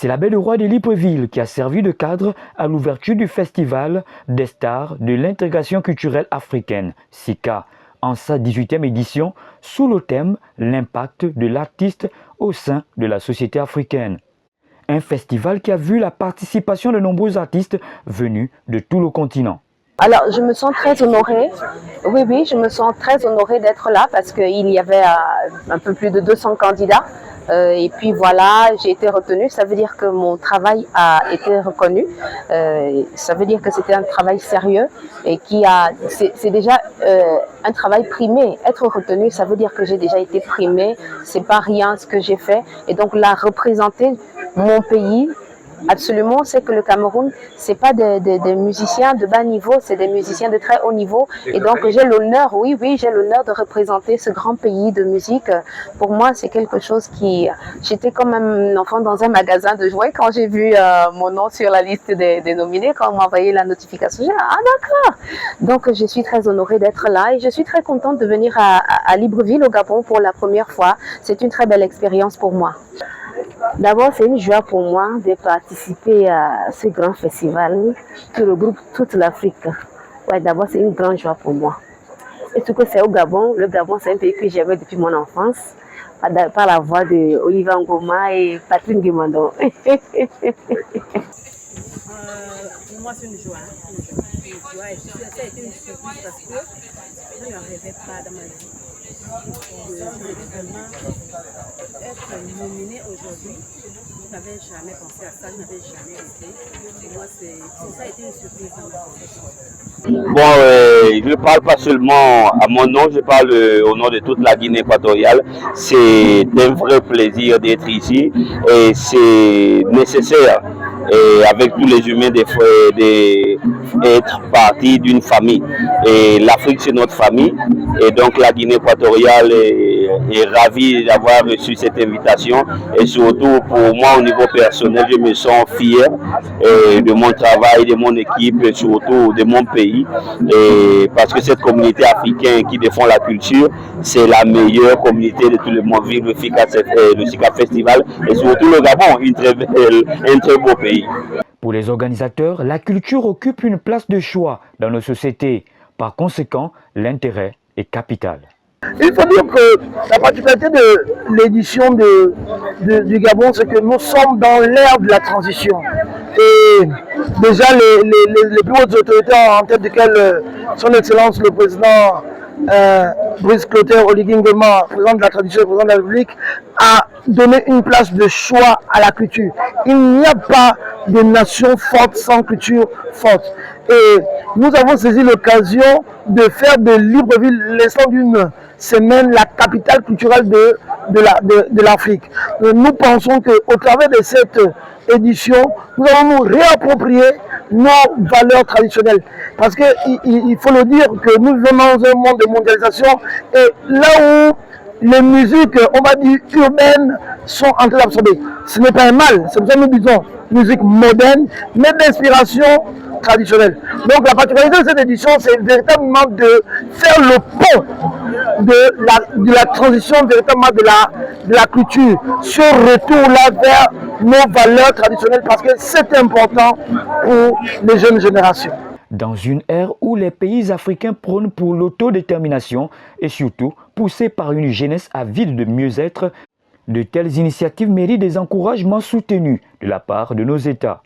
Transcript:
C'est la Belle Roi de Libreville qui a servi de cadre à l'ouverture du Festival des stars de l'intégration culturelle africaine, SICA, en sa 18e édition, sous le thème « L'impact de l'artiste au sein de la société africaine ». Un festival qui a vu la participation de nombreux artistes venus de tout le continent. Alors, je me sens très honorée. Oui, je me sens très honorée d'être là parce qu'il y avait un peu plus de 200 candidats. Et puis voilà, j'ai été retenue. Ça veut dire que mon travail a été reconnu. Ça veut dire que c'était un travail sérieux et c'est déjà un travail primé. Être retenue, ça veut dire que j'ai déjà été primée. C'est pas rien ce que j'ai fait. Et donc là, représenter mon pays. Absolument, c'est que le Cameroun, c'est pas des musiciens de bas niveau, c'est des musiciens de très haut niveau. Et donc j'ai l'honneur, oui, j'ai l'honneur de représenter ce grand pays de musique. Pour moi, c'est quelque chose qui... J'étais comme un enfant dans un magasin de jouets quand j'ai vu mon nom sur la liste des nominés, quand on m'a envoyé la notification. J'ai dit, ah d'accord. Donc je suis très honorée d'être là et je suis très contente de venir à Libreville au Gabon pour la première fois. C'est une très belle expérience pour moi. D'abord, c'est une joie pour moi de participer à ce grand festival qui regroupe toute l'Afrique. Ouais, d'abord, c'est une grande joie pour moi. Et surtout que c'est au Gabon. Le Gabon, c'est un pays que j'aimais depuis mon enfance, par la voix de Olivier Ngoma et Patrick Guimando. Pour moi, c'est une joie. Ça a été une surprise parce que je n'en rêvais pas dans ma vie. Je voulais vraiment être nominée aujourd'hui. Je n'avais jamais pensé à ça, je n'avais jamais été. Pour moi, ça a été une surprise dans ma profession. Bon, je ne parle pas seulement à mon nom, je parle au nom de toute la Guinée équatoriale. C'est un vrai plaisir d'être ici et c'est nécessaire. Et avec tous les humains d'être partie d'une famille. Et l'Afrique, c'est notre famille. Et donc la Guinée équatoriale est ravie d'avoir reçu cette invitation. Et surtout, pour moi, au niveau personnel, je me sens fier de mon travail, de mon équipe, et surtout de mon pays. Et parce que cette communauté africaine qui défend la culture, c'est la meilleure communauté de tout le monde. Vive le SICA Festival et surtout le Gabon, un très beau pays. Pour les organisateurs, la culture occupe une place de choix dans nos sociétés. Par conséquent, l'intérêt est capital. Il faut dire que la particularité de l'édition du Gabon, c'est que nous sommes dans l'ère de la transition. Et déjà, les plus hautes autorités, en tête desquelles son Excellence le président Brice Clotaire Oligui Nguema, président de la tradition et président de la République, a donné une place de choix à la culture. Il n'y a pas de nation forte sans culture forte. Et nous avons saisi l'occasion de faire de Libreville, l'instant d'une semaine, la capitale culturelle de l'Afrique. Nous pensons qu'au travers de cette édition, nous allons nous réapproprier nos valeurs traditionnelles. Parce qu'il faut le dire que nous vivons dans un monde de mondialisation et là où les musiques, on va dire urbaines, sont en train d'absorber. Ce n'est pas un mal, c'est pour ça que nous disons musique moderne, mais d'inspiration traditionnelle. Donc la particularité de cette édition, c'est véritablement de faire le pont de la transition véritablement de la culture, ce retour-là vers nos valeurs traditionnelles, parce que c'est important pour les jeunes générations. Dans une ère où les pays africains prônent pour l'autodétermination et surtout poussés par une jeunesse avide de mieux-être, de telles initiatives méritent des encouragements soutenus de la part de nos États.